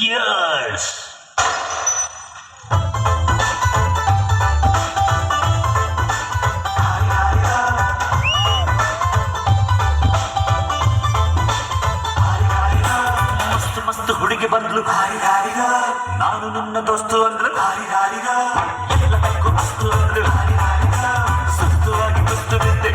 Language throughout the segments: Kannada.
Cheers! ಮಸ್ತ್ ಮಸ್ತ್ ಹುಡುಗಿ ಬಂದ್ಲು, ನಾನು ನಿನ್ನ ದೋಸ್ತು ಅಂದ್ಲು, ಎಲ್ಲದಕ್ಕೂ ಅಸ್ತು ಅಂದ್ಲು, ಸುಸ್ತುವಾಗಿ ಕುಸ್ತು ಬಿದ್ದೆ.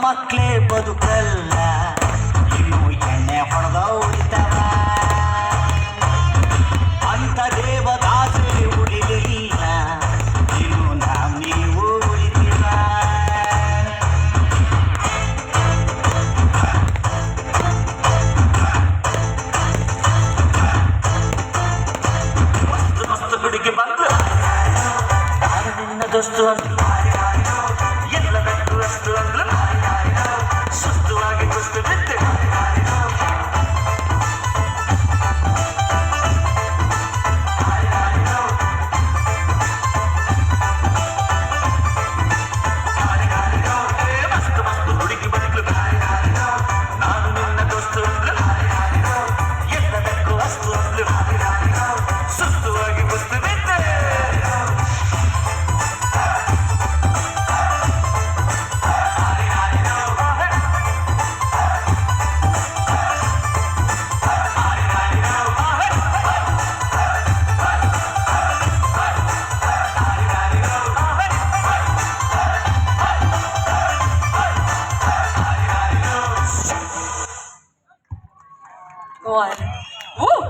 ಮಕ್ಕಳೇ ಬದುಕಲ್ಲ, ಇನ್ನು ಎಣ್ಣೆ ಹೊಡೆದ ಉಳಿತವ, ಅಂತ ದೇವದಾಸೆ ಉಳಿಲಿಲ್ಲ, ಇನ್ನು ನೀವು ಉಳಿತೀರ. ಮಸ್ತ್ ಮಸ್ತ್ ಹುಡುಗಿ ಬಂದ್ಲು, ನಾನು ನಿನ್ನ ದೋಸ್ತು ಅಂದ್ಲು, ಎಲ್ಲದಕ್ಕೂ ಅಸ್ತು ಅಂದ್ಲು, ಸುಸ್ತುವಾಗಿ ಕುಸ್ತು ಬಿದ್ದೆ. ಮಸ್ತ್ ಮಸ್ತ್ ಹುಡುಗಿ ಬಂದ್ಲು, ನಾನು ನಿನ್ನ ದೋಸ್ತು ಅಂದ್ಲು, ಎಲ್ಲದಕ್ಕೂ ಅಸ್ತು ಅಂದ್ಲು, ಸುಸ್ತುವಾಗಿ ಕುಸ್ತು ಬಿದ್ದೆ. One. Woo!